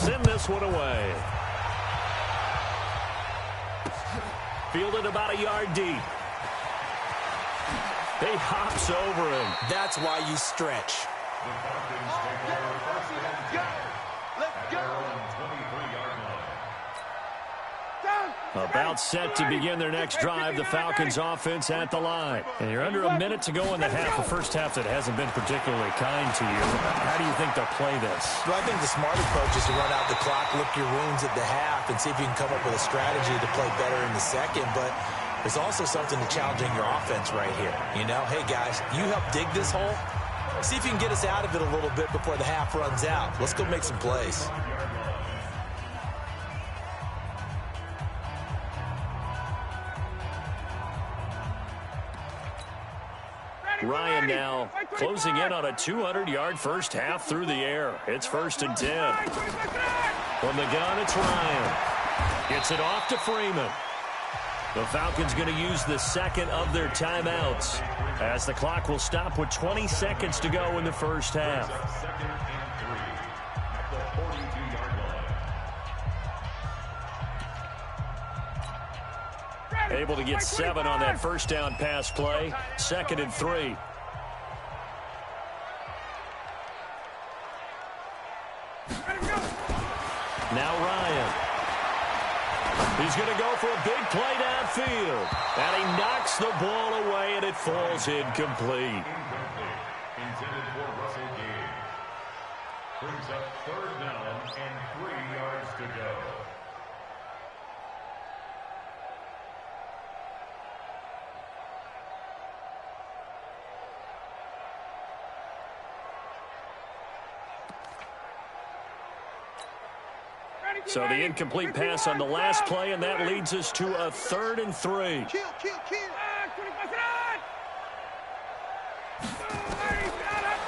send this one away. Fielded about a yard deep. He hops over him. That's why you stretch. About set to begin their next drive, the Falcons offense at the line. And you're under a minute to go in the half, a first half that hasn't been particularly kind to you. How do you think they'll play this? Well, I think the smart approach is to run out the clock, lick your wounds at the half, and see if you can come up with a strategy to play better in the second. But there's also something to challenging your offense right here. You know, hey, guys, you help dig this hole. See if you can get us out of it a little bit before the half runs out. Let's go make some plays. Ryan now closing in on a 200-yard first half through the air. It's 1st and 10. From the gun, it's Ryan. Gets it off to Freeman. The Falcons going to use the second of their timeouts as the clock will stop with 20 seconds to go in the first half. Able to get 7 on that first down pass play. 2nd and 3. Now Ryan. He's going to go for a big play downfield. And he knocks the ball away, and it falls incomplete. Intended for Russell Gage. Brings up 3rd down and 3 yards to go. So the incomplete pass on the last play, and that leads us to a 3rd and 3.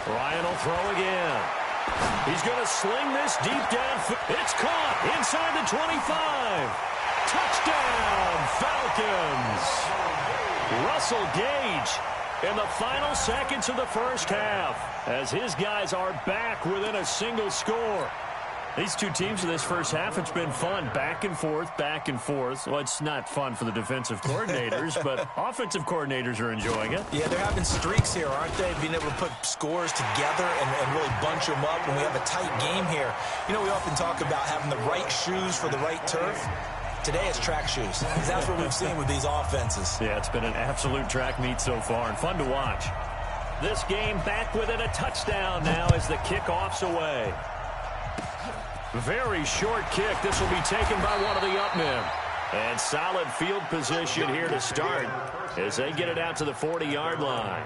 Ryan will throw again. He's going to sling this deep down. It's caught inside the 25. Touchdown, Falcons. Russell Gage in the final seconds of the first half as his guys are back within a single score. These two teams in this first half, it's been fun. Back and forth, back and forth. Well, it's not fun for the defensive coordinators, but offensive coordinators are enjoying it. Yeah, they're having streaks here, aren't they? Being able to put scores together and really bunch them up when we have a tight game here. You know, we often talk about having the right shoes for the right turf. Today it's track shoes, because that's what we've seen with these offenses. Yeah, it's been an absolute track meet so far and fun to watch. This game back within a touchdown now as the kickoff's away. Very short kick. This will be taken by one of the up men. And solid field position here to start as they get it out to the 40-yard line.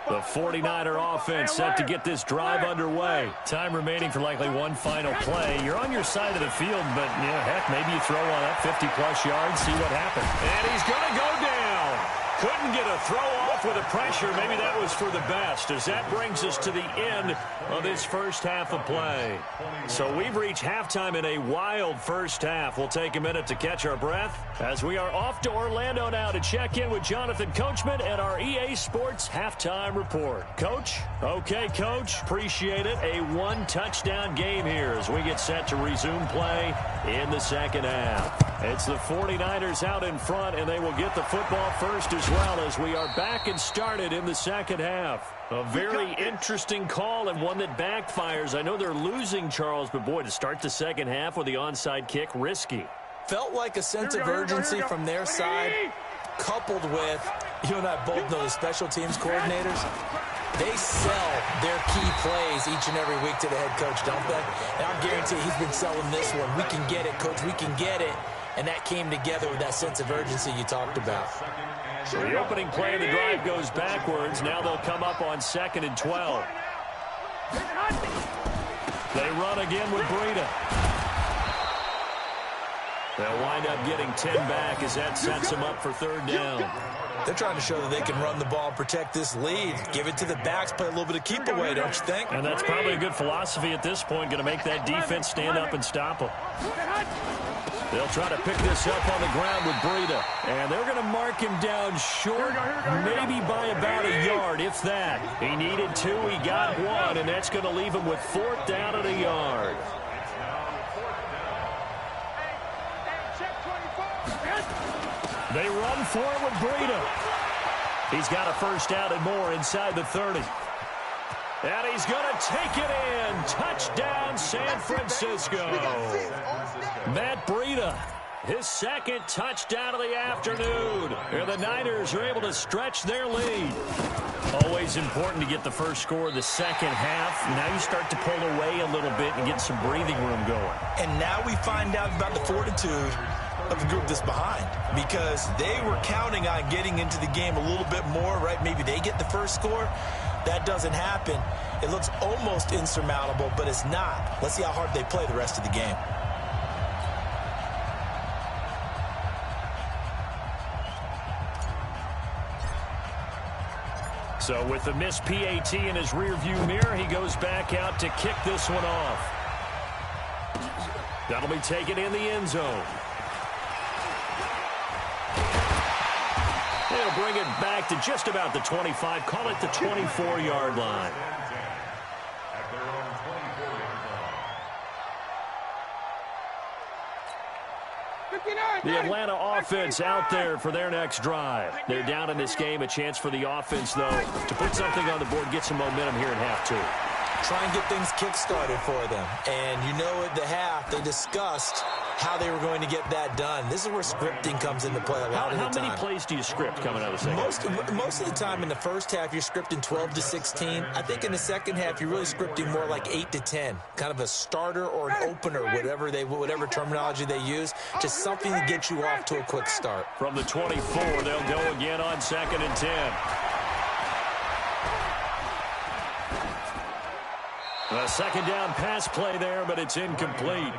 The 49er offense set to get this drive underway. Time remaining for likely one final play. You're on your side of the field, but, yeah, heck, maybe you throw on that 50-plus yards, see what happens. And he's going to go down. Couldn't get a throw off with the pressure. Maybe that was for the best, as that brings us to the end of this first half of play. So we've reached halftime in a wild first half. We'll take a minute to catch our breath as we are off to Orlando now to check in with Jonathan Coachman and our EA Sports Halftime Report. Coach? Okay, Coach. Appreciate it. A one-touchdown game here as we get set to resume play in the second half. It's the 49ers out in front, and they will get the football first as well as we are back and started in the second half. A very interesting call and one that backfires. I know they're losing, Charles, but boy, to start the second half with the onside kick, risky. Felt like a sense of urgency from their side, coupled with, you and I both know the special teams coordinators, they sell their key plays each and every week to the head coach, don't they? And I guarantee he's been selling this one. We can get it, coach, we can get it. And that came together with that sense of urgency you talked about. So the opening play of the drive goes backwards. Now they'll come up on 2nd and 12. They run again with Breida. They'll wind up getting 10 back as that sets them up for 3rd down. They're trying to show that they can run the ball and protect this lead. Give it to the backs, play a little bit of keep away, don't you think? And that's probably a good philosophy at this point, going to make that defense stand up and stop them. They'll try to pick this up on the ground with Breida. And they're going to mark him down short, maybe by about a yard, if that. He needed 2, he got 1, and that's going to leave him with 4th down at a yard. They run for it with Breida. He's got a 1st down and more inside the 30. And he's going to take it in. Touchdown, San Francisco. Matt Breida, his 2nd touchdown of the afternoon. And the Niners are able to stretch their lead. Always important to get the first score of the second half. Now you start to pull away a little bit and get some breathing room going. And now we find out about the fortitude of the group that's behind, because they were counting on getting into the game a little bit more, right? Maybe they get the first score. That doesn't happen. It looks almost insurmountable, but it's not. Let's see how hard they play the rest of the game. So with the missed PAT in his rearview mirror, he goes back out to kick this one off. That'll be taken in the end zone. They'll bring it back to just about the 25. Call it the 24-yard line. The Atlanta offense out there for their next drive. They're down in this game. A chance for the offense, though, to put something on the board, get some momentum here in half 2. Try and get things kick-started for them. And you know at the half, they discussed how they were going to get that done. This is where scripting comes into play a lot of the time. How many plays do you script coming out of the second half? Most of the time in the first half, you're scripting 12 to 16. I think in the second half, you're really scripting more like 8 to 10. Kind of a starter or an opener, whatever terminology they use. Just something to get you off to a quick start. From the 24, they'll go again on 2nd and 10. A 2nd down pass play there, but it's incomplete.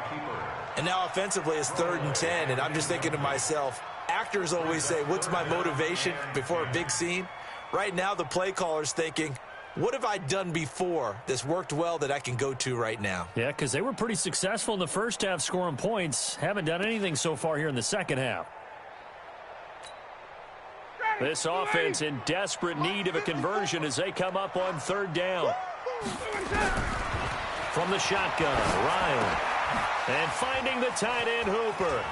And now offensively it's 3rd and 10, and I'm just thinking to myself, actors always say, what's my motivation before a big scene? Right now the play caller's thinking, what have I done before that's worked well that I can go to right now? Yeah, because they were pretty successful in the first half scoring points. Haven't done anything so far here in the second half. This offense in desperate need of a conversion as they come up on 3rd down. From the shotgun, Ryan. And finding the tight end, Hooper.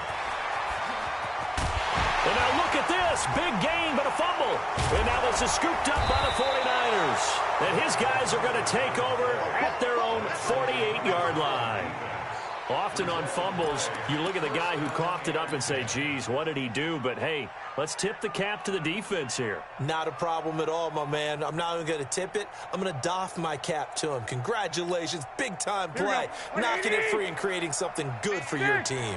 And now look at this. Big gain, but a fumble. And now this is scooped up by the 49ers. And his guys are going to take over at their own 48-yard line. Often on fumbles, you look at the guy who coughed it up and say, geez, what did he do? But, hey, let's tip the cap to the defense here. Not a problem at all, my man. I'm not even going to tip it. I'm going to doff my cap to him. Congratulations. Big-time play. Knocking it free and creating something good for your team.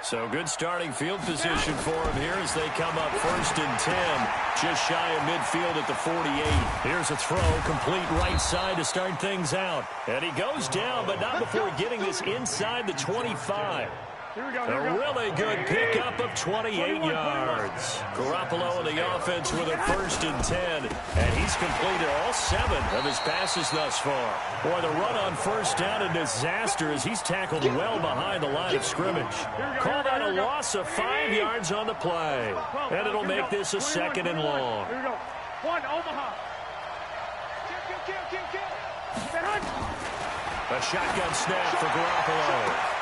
So good starting field position for him here as they come up 1st and 10. Just shy of midfield at the 48. Here's a throw, complete right side to start things out. And he goes down, but not before getting this inside the 25. A really good pickup of 28 yards. Garoppolo in the offense with a 1st and 10. And he's completed all 7 of his passes thus far. Boy, the run on 1st down a disaster as he's tackled well behind the line of scrimmage. Called out a loss of 5 yards on the play. And it'll make this a 2nd and long. Here we go. 1, Omaha. A shotgun snap for Garoppolo.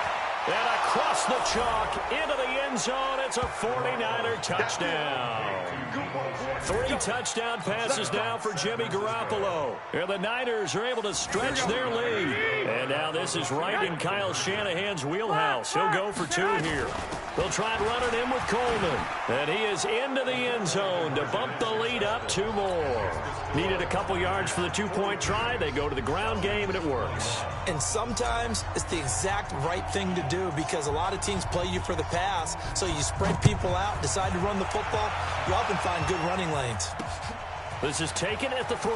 And across the chalk into the end zone, it's a 49er touchdown. 3 touchdown passes now for Jimmy Garoppolo. And the Niners are able to stretch their lead. And now this is right in Kyle Shanahan's wheelhouse. He'll go for 2 here. They'll try and run it in with Coleman. And he is into the end zone to bump the lead up 2 more. Needed a couple yards for the 2-point try. They go to the ground game, and it works. And sometimes it's the exact right thing to do because a lot of teams play you for the pass. So you spread people out, decide to run the football. You often find good running lanes. This is taken at the 3.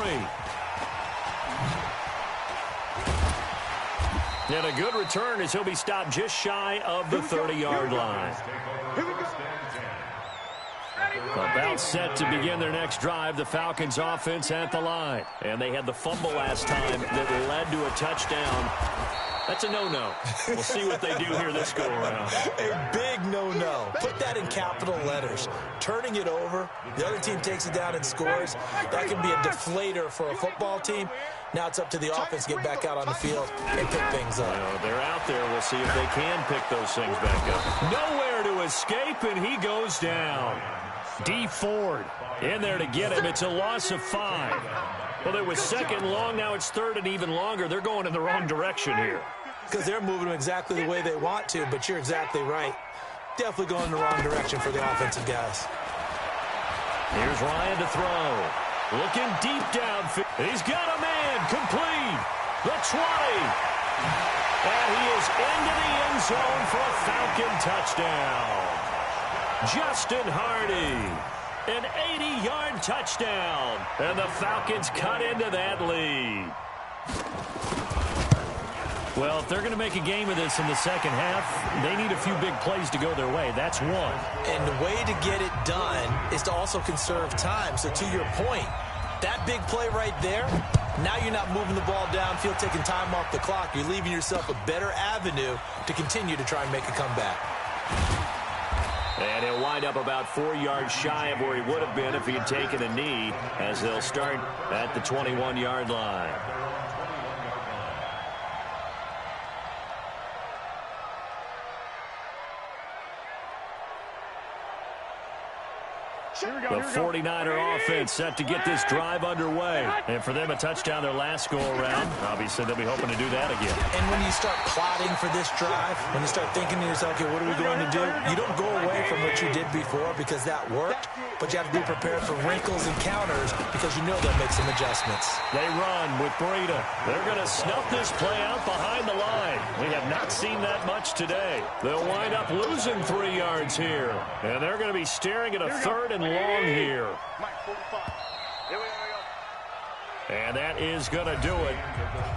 And a good return as he'll be stopped just shy of the 30-yard line. About all set to begin their next drive. The Falcons offense at the line. And they had the fumble last time that led to a touchdown. That's a no-no. We'll see what they do here this go-around. A big no-no. Put that in capital letters. Turning it over, the other team takes it down and scores. That can be a deflator for a football team. Now it's up to the offense to get back out on the field and pick things up. They're out there. We'll see if they can pick those things back up. Nowhere to escape, and he goes down. D. Ford in there to get him. It's a loss of 5. Well, it was second long. Now it's third and even longer. They're going in the wrong direction here. Because they're moving them exactly the way they want to, but you're exactly right. Definitely going in the wrong direction for the offensive guys. Here's Ryan to throw. Looking deep downfield. He's got a man. Complete. The 20. And he is into the end zone for a Falcon touchdown. Justin Hardy. An 80-yard touchdown. And the Falcons cut into that lead. Well, if they're going to make a game of this in the second half, they need a few big plays to go their way. That's one. And the way to get it done is to also conserve time. So to your point, that big play right there, now you're not moving the ball downfield, taking time off the clock. You're leaving yourself a better avenue to continue to try and make a comeback. And he'll wind up about 4 yards shy of where he would have been if he had taken a knee, as they'll start at the 21-yard line. The 49er offense set to get this drive underway. And for them, a touchdown their last go-around. Obviously, they'll be hoping to do that again. And when you start plotting for this drive, when you start thinking to yourself, okay, what are we going to do? You don't go away from what you did before because that worked, but you have to be prepared for wrinkles and counters because you know they'll make some adjustments. They run with Breida. They're going to snuff this play out behind the line. We have not seen that much today. They'll wind up losing 3 yards here. And they're going to be staring at a third and long here. And that is going to do it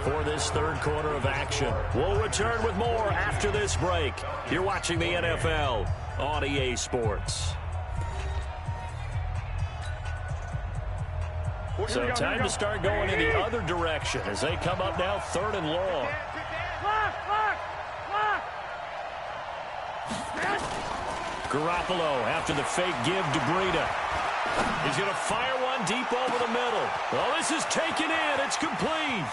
for this third quarter of action. We'll return with more after this break. You're watching the NFL on EA Sports. So time to start going in the other direction as they come up now third and long. Garoppolo after the fake give to Breida. He's going to fire one deep over the middle. Oh, this is taken in. It's complete.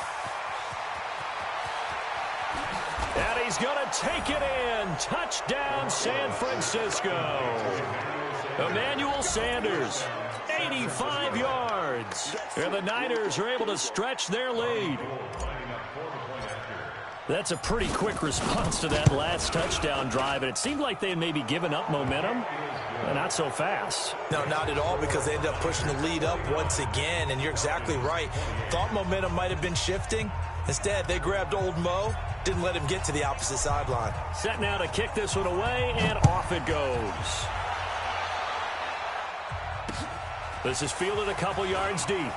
And he's going to take it in. Touchdown, San Francisco. Emmanuel Sanders, 85 yards. And the Niners are able to stretch their lead. That's a pretty quick response to that last touchdown drive, and it seemed like they had maybe given up momentum. Not so fast. No, not at all, because they ended up pushing the lead up once again, and you're exactly right. Thought momentum might have been shifting. Instead, they grabbed old Mo, didn't let him get to the opposite sideline. Set now to kick this one away, and off it goes. This is fielded a couple yards deep.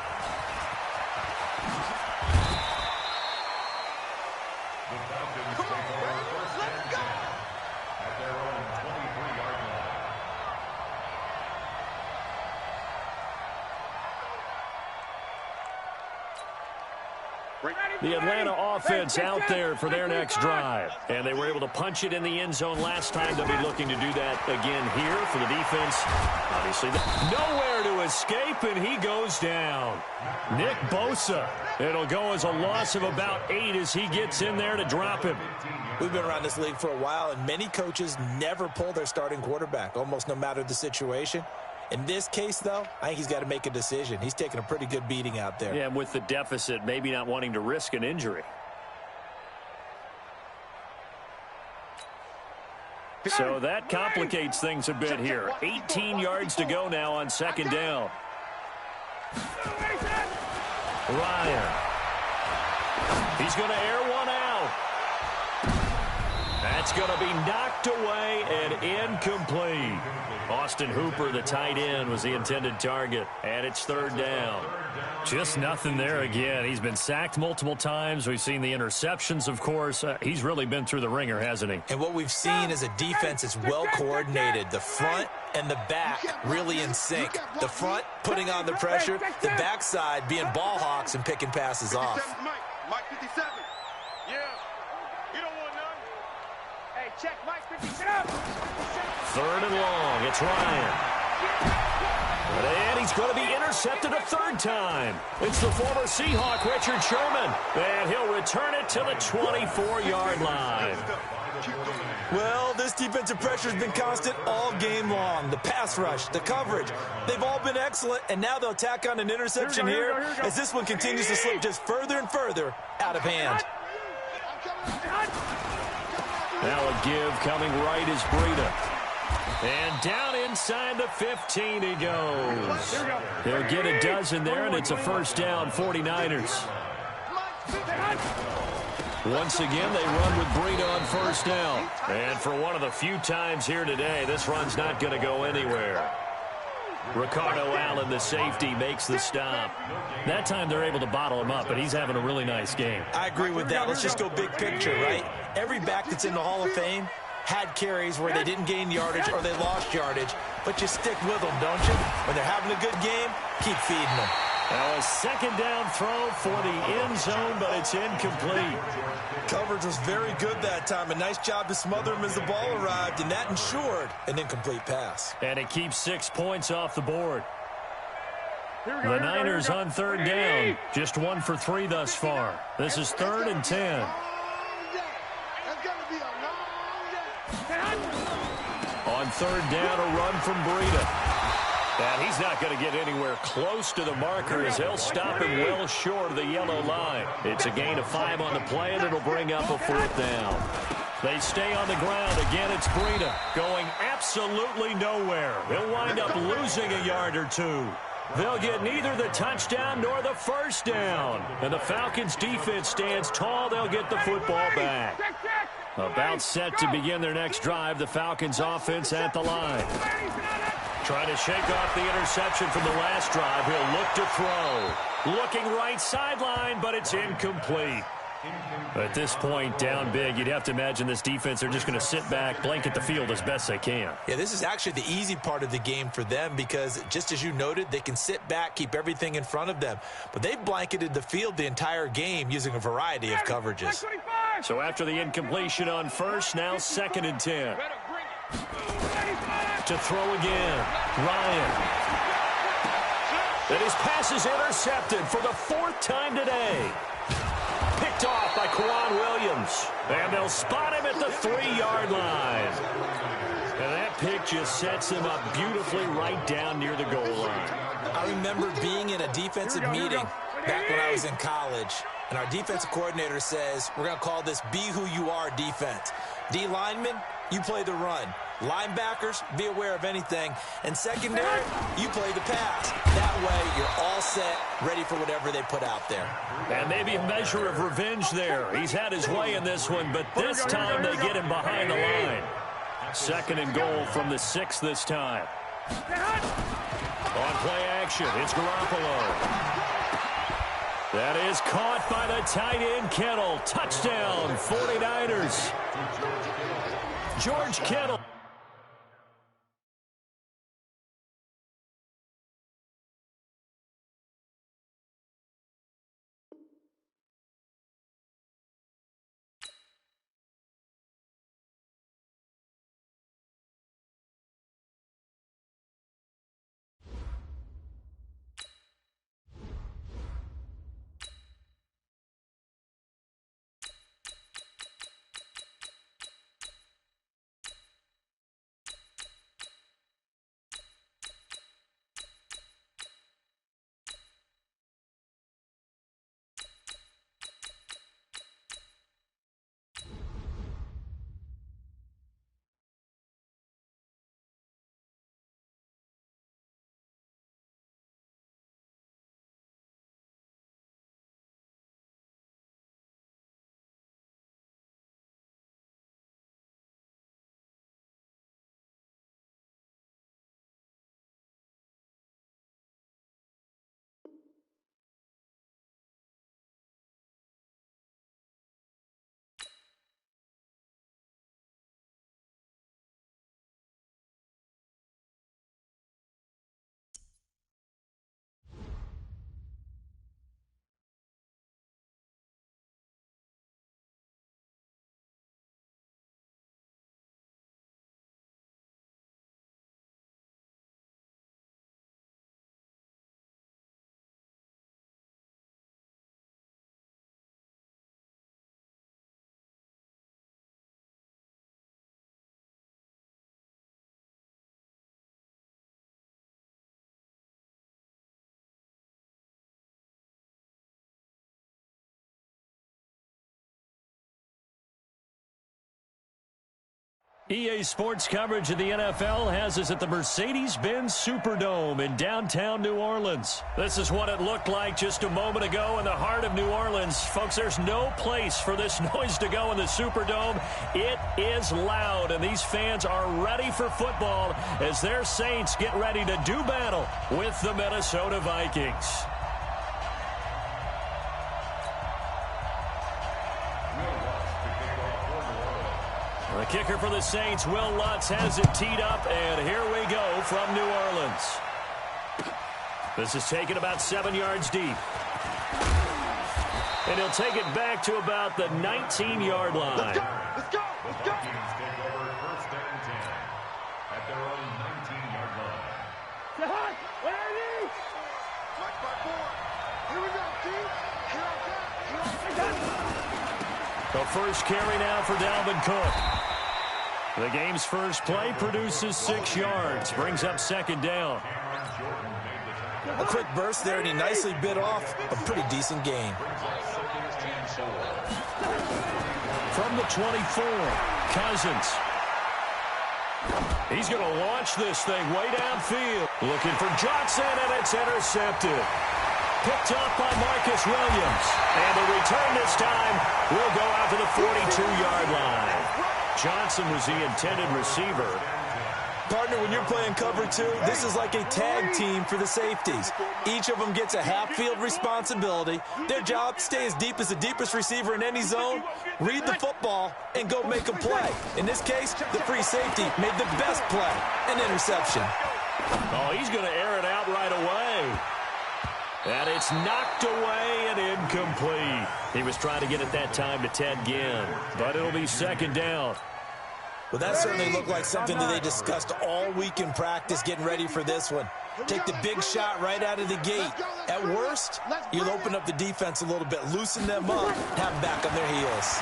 The Atlanta offense out there for their next drive. And they were able to punch it in the end zone last time. They'll be looking to do that again here for the defense. Obviously, nowhere to escape, and he goes down. Nick Bosa. It'll go as a loss of about 8 as he gets in there to drop him. We've been around this league for a while, and many coaches never pull their starting quarterback, almost no matter the situation. In this case, though, I think he's got to make a decision. He's taking a pretty good beating out there. Yeah, with the deficit, maybe not wanting to risk an injury. So that complicates things a bit here. 18 yards to go now on second down. Ryan. He's going to air one out. That's It's going to be knocked away and incomplete. Austin Hooper, the tight end, was the intended target, and it's third down. Just nothing there again. He's been sacked multiple times. We've seen the interceptions, of course. He's really been through the ringer, hasn't he? And what we've seen is a defense that's well coordinated. The front and the back really in sync. The front putting on the pressure, the backside being ball hawks and picking passes off. Mike 57. Yeah. You don't want none. Hey, check Mike 50. Get up. Third and long. It's Ryan. And he's going to be intercepted a third time. It's the former Seahawk, Richard Sherman. And he'll return it to the 24-yard line. Well, this defensive pressure has been constant all game long. The pass rush, the coverage, they've all been excellent, and now they'll tack on an interception here as this one continues to slip just further and further out of hand. Now a give coming right is Breida. And down inside the 15 he goes. They'll get a dozen there, and it's a first down, 49ers. Once again, they run with Breida on first down. And for one of the few times here today, this run's not going to go anywhere. Ricardo Allen, the safety, makes the stop. That time they're able to bottle him up, but he's having a really nice game. I agree with that. Let's just go big picture, right? Every back that's in the Hall of Fame had carries where they didn't gain yardage or they lost yardage, but you stick with them, don't you? When they're having a good game, keep feeding them. Now a second down throw for the end zone, but it's incomplete. Coverage was very good that time. A nice job to smother him as the ball arrived, and that ensured an incomplete pass. And it keeps 6 points off the board. The Niners on third down. Just 1 for 3 thus far. This is 3rd and 10. On third down, a run from Breida. And he's not going to get anywhere close to the marker as they'll stop him well short of the yellow line. It's a gain of 5 on the play, and it'll bring up a fourth down. They stay on the ground. Again, it's Breida going absolutely nowhere. They'll wind up losing a yard or two. They'll get neither the touchdown nor the first down. And the Falcons' defense stands tall. They'll get the football back. About set to begin their next drive, the Falcons' offense at the line. Trying to shake off the interception from the last drive. He'll look to throw. Looking right sideline, but it's incomplete. At this point, down big, you'd have to imagine this defense, they're just going to sit back, blanket the field as best they can. Yeah, this is actually the easy part of the game for them because, just as you noted, they can sit back, keep everything in front of them. But they've blanketed the field the entire game using a variety of coverages. So after the incompletion on first, now 2nd and 10. To throw again, Ryan. And his pass is intercepted for the 4th time today. Picked off by Quan Williams. And they'll spot him at the 3-yard line. And that pick just sets him up beautifully right down near the goal line. I remember being in a defensive meeting back when I was in college, and our defensive coordinator says, we're going to call this Be Who You Are defense. D linemen, you play the run. Linebackers, be aware of anything. And secondary, you play the pass. That way, you're all set, ready for whatever they put out there. And maybe a measure of revenge there. He's had his way in this one, but this time they get him behind the line. 2nd and goal from the 6 this time. On play action, it's Garoppolo. That is caught by the tight end, Kittle. Touchdown, 49ers. George Kittle. EA Sports coverage of the NFL has us at the Mercedes-Benz Superdome in downtown New Orleans. This is what it looked like just a moment ago in the heart of New Orleans. Folks, there's no place for this noise to go in the Superdome. It is loud, and these fans are ready for football as their Saints get ready to do battle with the Minnesota Vikings. The kicker for the Saints, Will Lutz, has it teed up, and here we go from New Orleans. This is taken about 7 yards deep. And he'll take it back to about the 19-yard line. Let's go! Let's go! Let's go! Vikings take over first and 10 at their own 19-yard line. Mike by 4. Here we go, team. Here I come. The first carry now for Dalvin Cook. The game's first play produces 6 yards, brings up second down. A quick burst there, and he nicely bit off a pretty decent gain. From the 24, Cousins. He's going to launch this thing way downfield. Looking for Johnson, and it's intercepted. Picked up by Marcus Williams. And the return this time will go out to the 42-yard line. Johnson was the intended receiver. Partner, when you're playing cover 2, this is like a tag team for the safeties. Each of them gets a half-field responsibility. Their job, stay as deep as the deepest receiver in any zone, read the football, and go make a play. In this case, the free safety made the best play, an interception. Oh, he's going to air it out right away. And it's knocked away and incomplete. He was trying to get it that time to Ted Ginn, but it'll be second down. Well, that certainly looked like something that they discussed all week in practice getting ready for this one. Take the big shot right out of the gate. At worst, you'll open up the defense a little bit, loosen them up, have them back on their heels.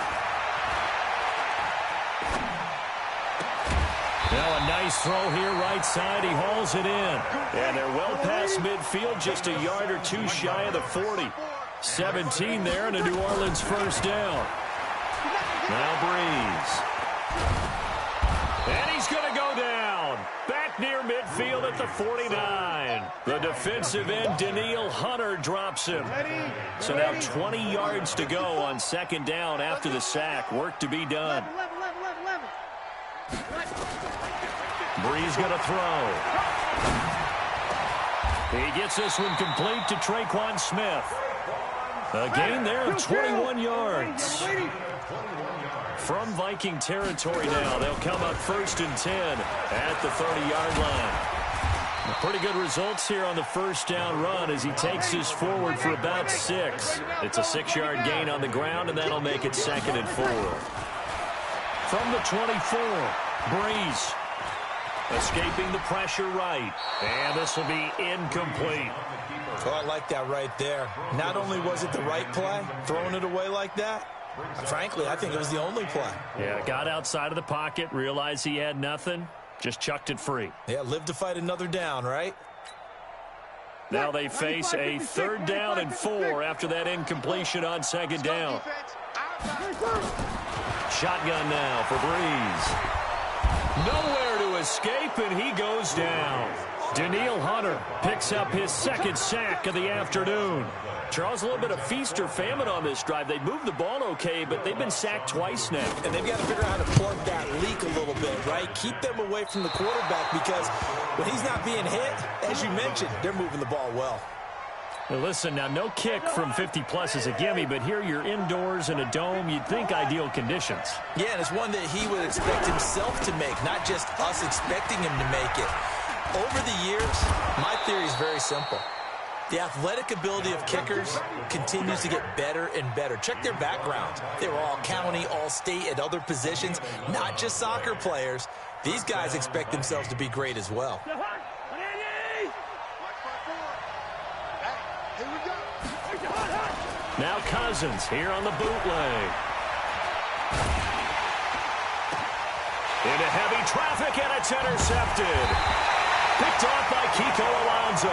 Now a nice throw here right side. He hauls it in. And they're well past midfield, just a yard or two shy of the 40. 17 there and a New Orleans first down. Now Breeze. And he's going to go down. Back near midfield at the 49. The defensive end, Danielle Hunter, drops him. So now 20 yards to go on second down after the sack. Work to be done. Breeze going to throw. He gets this one complete to Traquan Smith. A gain there of 21 yards. From Viking territory now, they'll come up first and 10 at the 30-yard line. Pretty good results here on the first down run as he takes this forward for about 6. It's a 6-yard gain on the ground, and that'll make it second and 4. From the 24, Breeze. Escaping the pressure right. And this will be incomplete. Oh, I like that right there. Not only was it the right play, throwing it away like that, frankly, I think it was the only play. Yeah, got outside of the pocket, realized he had nothing, just chucked it free. Yeah, live to fight another down, right? Now they face a third down and 4 after that incompletion on second down. Shotgun now for Breeze. Nowhere to escape, and he goes down. Danielle Hunter picks up his second sack of the afternoon. Charles, a little bit of feast or famine on this drive. They moved the ball okay, but they've been sacked twice now. And they've got to figure out how to plug that leak a little bit, right? Keep them away from the quarterback because when he's not being hit, as you mentioned, they're moving the ball well. Now listen, now no kick from 50-plus is a gimme, but here you're indoors in a dome. You'd think ideal conditions. Yeah, and it's one that he would expect himself to make, not just us expecting him to make it. Over the years, my theory is very simple. The athletic ability of kickers continues to get better and better. Check their background. They were all county, all state at other positions, not just soccer players. These guys expect themselves to be great as well. Now Cousins here on the bootleg. Into heavy traffic, and it's intercepted. Picked off by Kiko Alonso.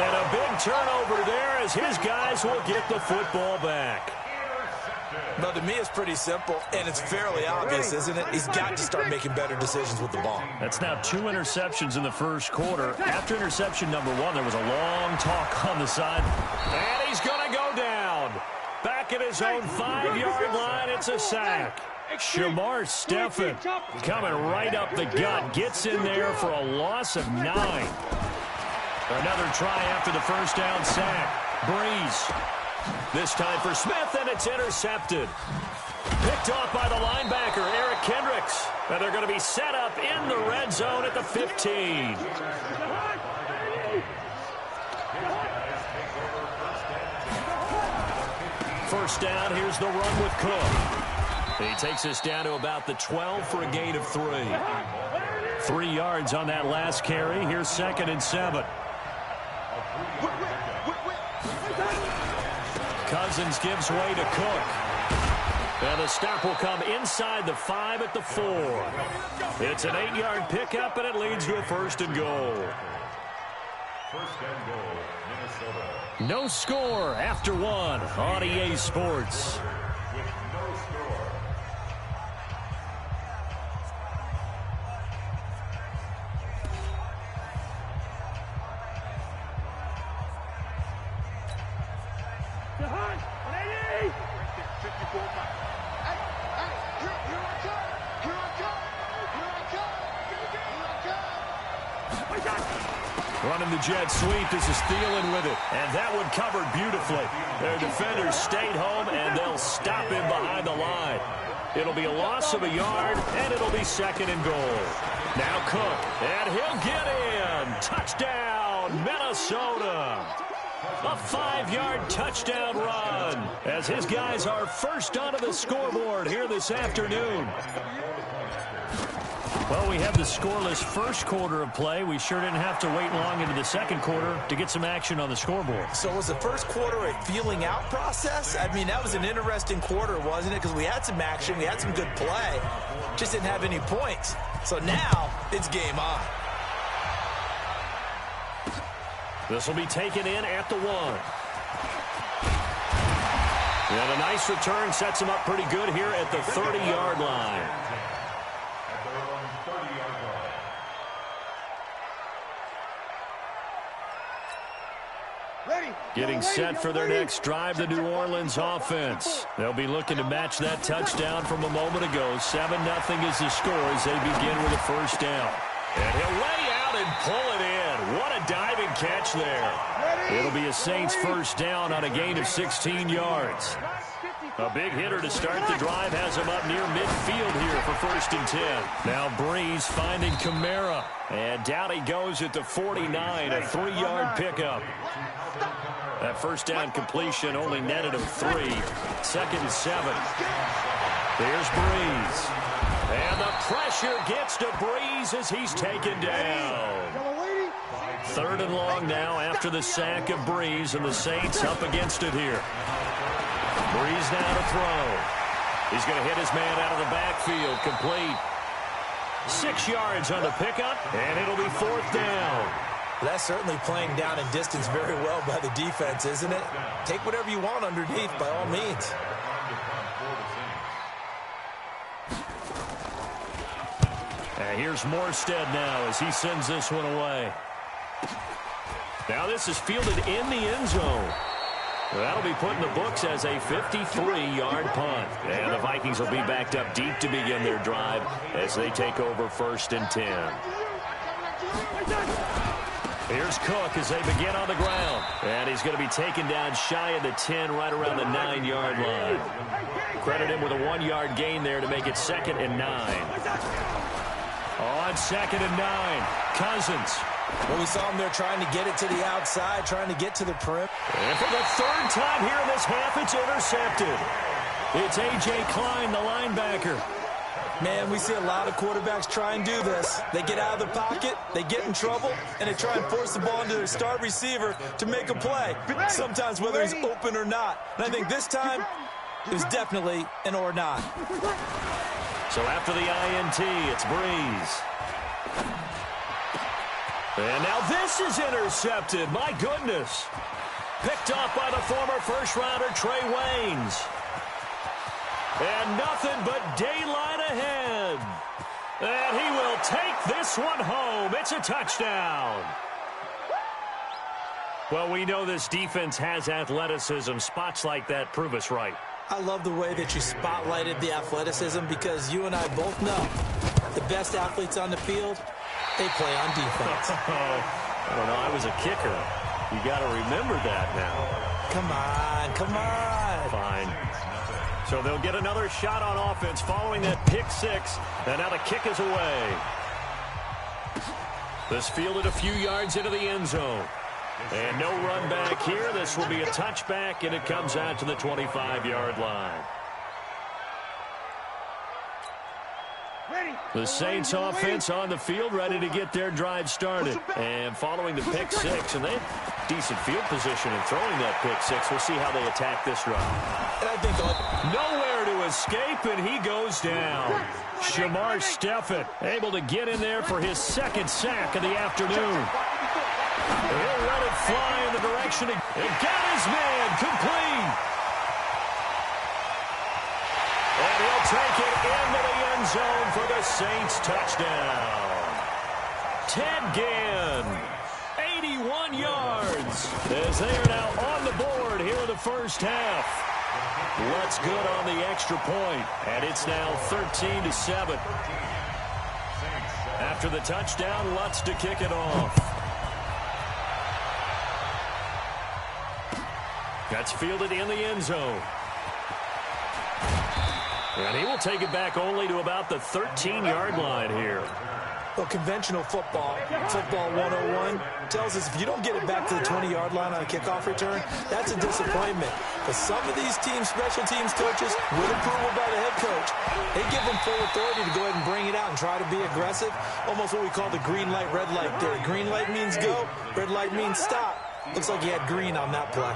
And a big turnover there as his guys will get the football back. Well, to me, it's pretty simple, and it's fairly obvious, isn't it? He's got to start making better decisions with the ball. That's now 2 interceptions in the first quarter. After interception number 1, there was a long talk on the side. And he's going to go down. Back at his own 5-yard line, it's a sack. Shamar Stephen coming right up the gut. Gets in there for a loss of 9. Another try after the first down sack. Breeze. This time for Smith, and it's intercepted. Picked off by the linebacker, Eric Kendricks. And they're going to be set up in the red zone at the 15. First down, here's the run with Cook. He takes us down to about the 12 for a gain of 3. 3 yards on that last carry. Here's 2nd and 7. Cousins gives way to Cook. And the stop will come inside the 5 at the 4. It's an 8-yard pickup, and it leads to a 1st and goal. 1st and goal, Minnesota. No score after 1 on EA Sports. With no score. Running the jet sweep. This is Thielen with it. And that one covered beautifully. Their defenders stayed home, and they'll stop him behind the line. It'll be a loss of a yard, and it'll be 2nd and goal. Now Cook, and he'll get in. Touchdown, Minnesota. A 5-yard touchdown run as his guys are first onto the scoreboard here this afternoon. Well, we have the scoreless first quarter of play. We sure didn't have to wait long into the second quarter to get some action on the scoreboard. So was the first quarter a feeling out process? I mean, that was an interesting quarter, wasn't it? Because we had some action, we had some good play, just didn't have any points. So now it's game on. This will be taken in at the 1. And a nice return sets him up pretty good here at the 30-yard line. Getting set for their next drive, the New Orleans offense. They'll be looking to match that touchdown from a moment ago. 7-0 is the score as they begin with a first down. And he'll lay out and pull it in. What a diving catch there. It'll be a Saints first down on a gain of 16 yards. A big hitter to start the drive has him up near midfield here for 1st and 10. Now Breeze finding Kamara. And down he goes at the 49, a 3-yard pickup. That first down completion only netted him 3. 2nd and 7. There's Breeze. And the pressure gets to Breeze as he's taken down. 3rd and long now after the sack of Breeze, and the Saints up against it here. Breeze now to throw. He's going to hit his man out of the backfield. Complete. 6 yards on the pickup, and it'll be 4th down. That's certainly playing down in distance very well by the defense, isn't it? Take whatever you want underneath, by all means. And here's Morstead now as he sends this one away. Now this is fielded in the end zone. That'll be put in the books as a 53-yard punt. And the Vikings will be backed up deep to begin their drive as they take over 1st and 10. Here's Cook as they begin on the ground. And he's going to be taken down shy of the 10, right around the 9-yard line. Credit him with a 1-yard gain there to make it 2nd and 9. On 2nd and 9, Cousins. Well, we saw him there trying to get it to the outside, trying to get to the perimeter. And for the 3rd time here in this half, it's intercepted. It's A.J. Klein, the linebacker. Man, we see a lot of quarterbacks try and do this. They get out of the pocket, they get in trouble, and they try and force the ball into their star receiver to make a play, sometimes whether he's open or not. And I think this time, it was definitely an or not. So after the INT, it's Breeze. And now this is intercepted. My goodness. Picked off by the former first-rounder Trey Waynes. And nothing but daylight ahead. And he will take this one home. It's a touchdown. Well, we know this defense has athleticism. Spots like that prove us right. I love the way that you spotlighted the athleticism because you and I both know the best athletes on the field, they play on defense. I don't know. I was a kicker. You got to remember that now. Come on, come on. Fine. So they'll get another shot on offense following that pick six. And now the kick is away. This fielded a few yards into the end zone. And no run back here. This will be a touchback, and it comes out to the 25-yard line. The Saints offense on the field, ready to get their drive started. And following the pick six, and they have decent field position in throwing that pick six. We'll see how they attack this drive. And I think nowhere to escape, and he goes down. Shamar Stephen able to get in there for his second sack of the afternoon. He'll let it fly in the direction. And got his man complete. And he'll take it into the end zone for the Saints touchdown. Ted Ginn, 81 yards, as they are now on the board here in the first half. Lutz good on the extra point, and it's now 13-7. After the touchdown, Lutz to kick it off. That's fielded in the end zone. And he will take it back only to about the 13-yard line here. Well, conventional football 101, tells us if you don't get it back to the 20-yard line on a kickoff return, that's a disappointment. But some of these teams, special teams coaches, with approval by the head coach, they give them full authority to go ahead and bring it out and try to be aggressive. Almost what we call the green light, red light theory. Green light means go, red light means stop. Looks like he had green on that play.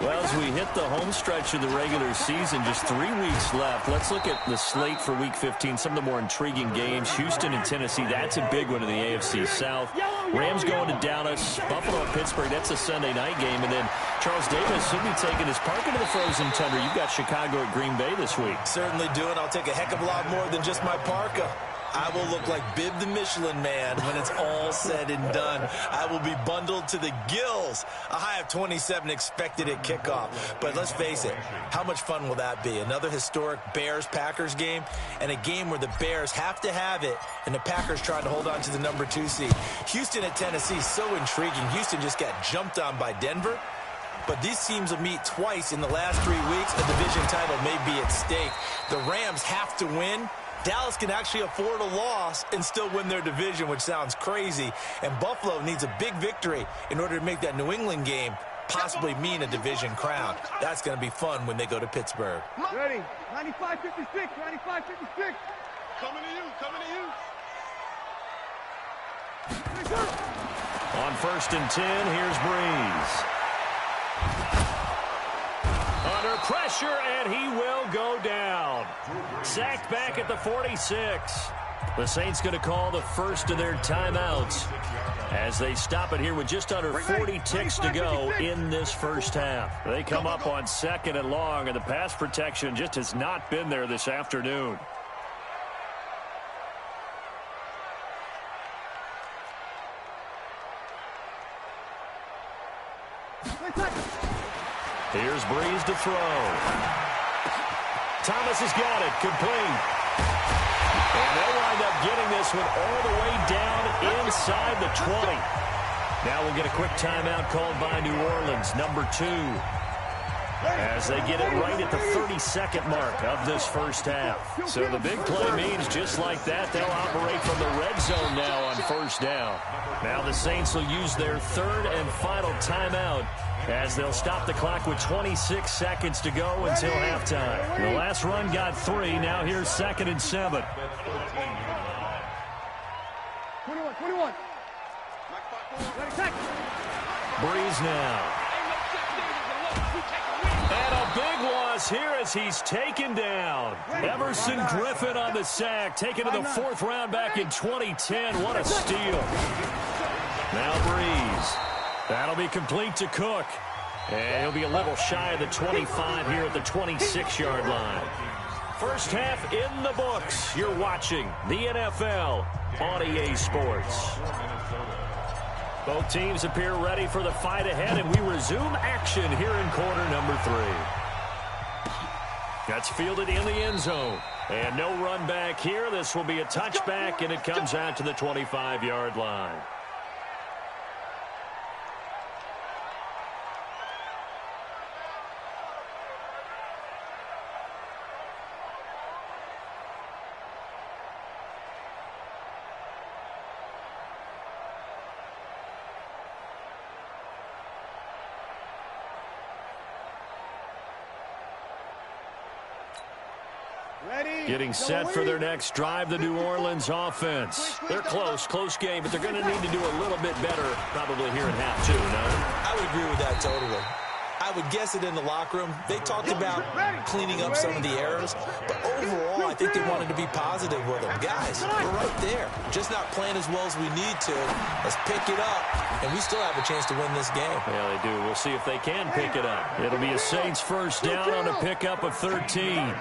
Well, as we hit the home stretch of the regular season, just 3 weeks left. Let's look at the slate for Week 15, some of the more intriguing games. Houston and Tennessee, that's a big one in the AFC South. Rams going to Dallas. Buffalo and Pittsburgh, that's a Sunday night game. And then Charles Davis should be taking his park into the frozen tundra. You've got Chicago at Green Bay this week. Certainly do it. I'll take a heck of a lot more than just my parka. I will look like Bib the Michelin Man when it's all said and done. I will be bundled to the gills. A high of 27 expected at kickoff. But let's face it, how much fun will that be? Another historic Bears-Packers game, and a game where the Bears have to have it, and the Packers trying to hold on to the number 2 seed. Houston at Tennessee, so intriguing. Houston just got jumped on by Denver. But these teams will meet twice in the last 3 weeks. A division title may be at stake. The Rams have to win. Dallas can actually afford a loss and still win their division, which sounds crazy. And Buffalo needs a big victory in order to make that New England game possibly mean a division crown. That's going to be fun when they go to Pittsburgh. Ready? 95-56, 95-56. Coming to you, coming to you. On 1st and 10, here's Breeze. Under pressure, and he will go down. Sacked back at the 46. The Saints going to call the first of their timeouts as they stop it here with just under 40 ticks to go in this first half. They come up on 2nd and long, and the pass protection just has not been there this afternoon. Here's Breeze to throw. Thomas has got it, complete. And they'll wind up getting this one all the way down inside the 20. Now we'll get a quick timeout called by New Orleans, number 2. As they get it right at the 32nd mark of this first half. So the big play means just like that, they'll operate from the red zone now on 1st down. Now the Saints will use their 3rd and final timeout as they'll stop the clock with 26 seconds to go until halftime. The last run got 3. Now here's 2nd and 7. 21. Breeze now. And a big loss here as he's taken down. Everson Griffin on the sack, taken to the 4th round back in 2010. What a steal. Now Breeze. That'll be complete to Cook. And he'll be a little shy of the 25 here at the 26-yard line. First half in the books. You're watching the NFL on EA Sports. Both teams appear ready for the fight ahead, and we resume action here in quarter number 3. That's fielded in the end zone. And no run back here. This will be a touchback, and it comes out to the 25-yard line. Getting set for their next drive, the New Orleans offense. They're close game, but they're going to need to do a little bit better probably here in half 2, no? I would agree with that totally. I would guess it in the locker room. They talked about cleaning up some of the errors, but overall, I think they wanted to be positive with them. Guys, we're right there. Just not playing as well as we need to. Let's pick it up, and we still have a chance to win this game. Yeah, they do. We'll see if they can pick it up. It'll be a Saints first down on a pickup of 13.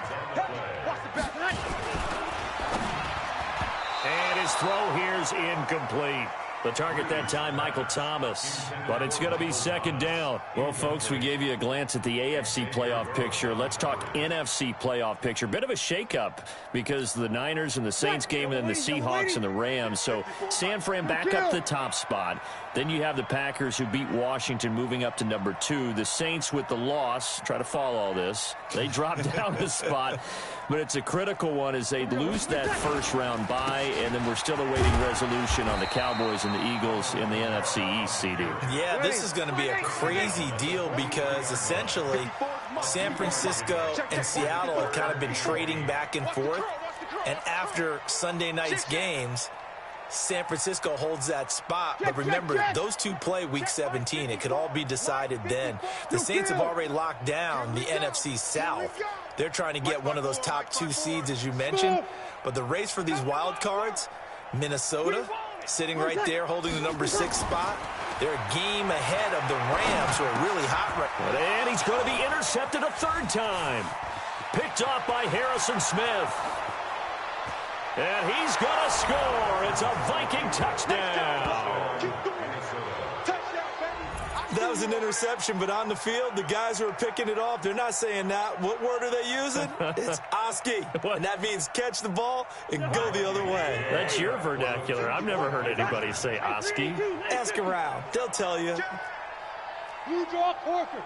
And his throw here is incomplete. The target that time, Michael Thomas. But it's going to be second down. Well, folks, we gave you a glance at the AFC playoff picture. Let's talk NFC playoff picture. Bit of a shakeup because the Niners and the Saints game and then the Seahawks and the Rams. So San Fran back up the top spot. Then you have the Packers who beat Washington moving up to number 2. The Saints with the loss, try to follow all this. They drop down a spot. But it's a critical one as they lose that first round bye, and then we're still awaiting resolution on the Cowboys and the Eagles in the NFC East, CD. Yeah, this is going to be a crazy deal because essentially San Francisco and Seattle have kind of been trading back and forth. And after Sunday night's games, San Francisco holds that spot. But remember, those two play Week 17. It could all be decided then. The Saints have already locked down the NFC South. They're trying to get one of those top 2 seeds, as you mentioned. But the race for these wild cards, Minnesota sitting right there holding the number 6 spot. They're a game ahead of the Rams, who are really hot right now. And he's going to be intercepted a third time. Picked off by Harrison Smith. And he's going to score. It's a Viking touchdown. That was an interception, but on the field, the guys who are picking it off, they're not saying that. What word are they using? It's Oski. And that means catch the ball and go the other way. That's your vernacular. I've never heard anybody say Oski. Ask around. They'll tell you. You draw Corkers.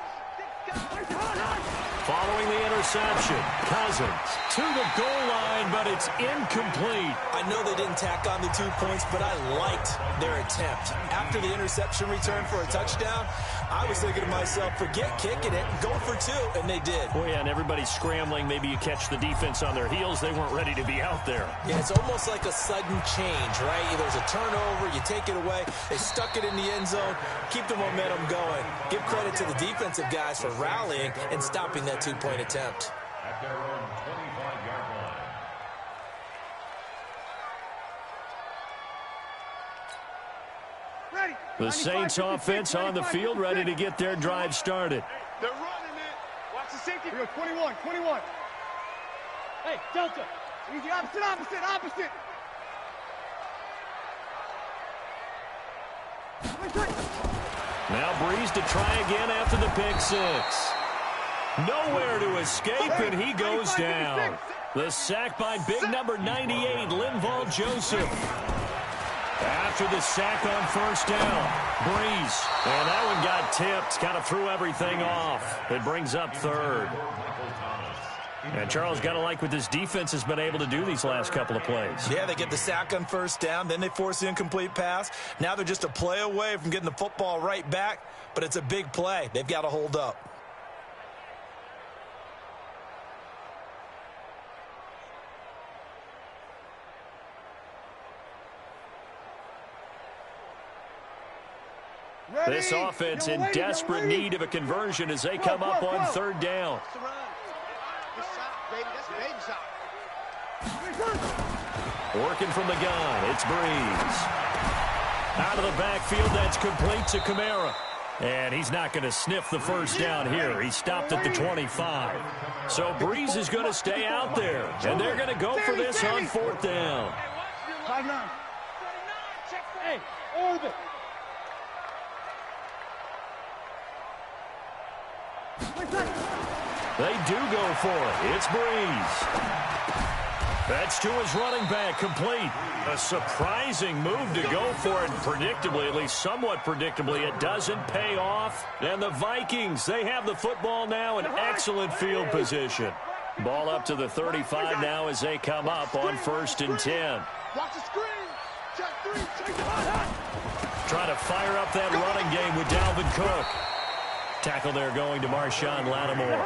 Following the interception, Cousins to the goal line, but it's incomplete. I know they didn't tack on the 2 points, but I liked their attempt. After the interception return for a touchdown, I was thinking to myself, forget kicking it, go for 2, and they did. Oh, yeah, and everybody's scrambling. Maybe you catch the defense on their heels. They weren't ready to be out there. Yeah, it's almost like a sudden change, right? There's a turnover, you take it away. They stuck it in the end zone. Keep the momentum going. Give credit to the defensive guys for rallying and stopping that 2-point attempt. At their own 25-yard line. The Saints offense on the field, ready to get their drive started. They're running it. Watch the safety. 21. Hey, Delta. Easy, opposite. Now Breeze to try again after the pick 6. Nowhere to escape, and he goes down. The sack by big number 98, Linval Joseph. After the sack on first down, Breeze. And that one got tipped, kind of threw everything off. It brings up third. And Charles, got to like what this defense has been able to do these last couple of plays. Yeah, they get the sack on first down, then they force the incomplete pass. Now they're just a play away from getting the football right back, but it's a big play. They've got to hold up. This offense in desperate need of a conversion as they come up on third down. Working from the gun, it's Breeze. Out of the backfield, that's complete to Kamara. And he's not going to sniff the first down here. He stopped at the 25. So Breeze is going to stay out there. And they're going to go for this on 4th down. 5-9. Hey, orbit. They do go for it. It's Breeze. That's to his running back, complete. A surprising move to go for it. Predictably, at least somewhat predictably, it doesn't pay off. And the Vikings, they have the football now in excellent field position. Ball up to the 35 now as they come up on 1st and 10. Watch the screen. Check 3. Check the Trying to fire up that running game with Dalvin Cook. Tackle there going to Marshawn Lattimore.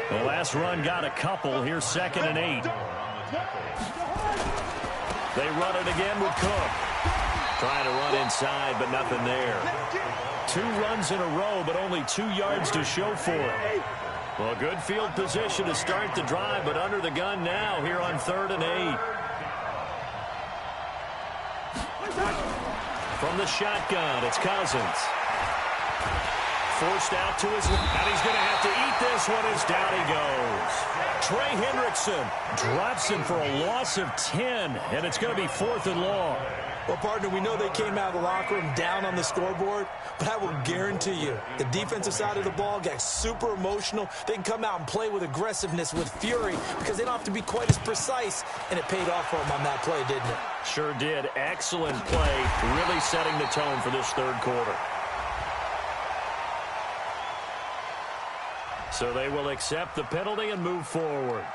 The last run got a couple. Here's 2nd and 8. They run it again with Cook. Trying to run inside, but nothing there. 2 runs in a row, but only 2 yards to show for it. Well, good field position to start the drive, but under the gun now here on 3rd and 8. From the shotgun, it's Cousins. Forced out to his left, and he's going to have to eat this one as down he goes. Trey Hendrickson drops him for a loss of 10, and it's going to be 4th and long. Well, partner, we know they came out of the locker room down on the scoreboard, but I will guarantee you the defensive side of the ball got super emotional. They can come out and play with aggressiveness, with fury, because they don't have to be quite as precise, and it paid off for them on that play, didn't it? Sure did. Excellent play, really setting the tone for this 3rd quarter. So they will accept the penalty and move forward.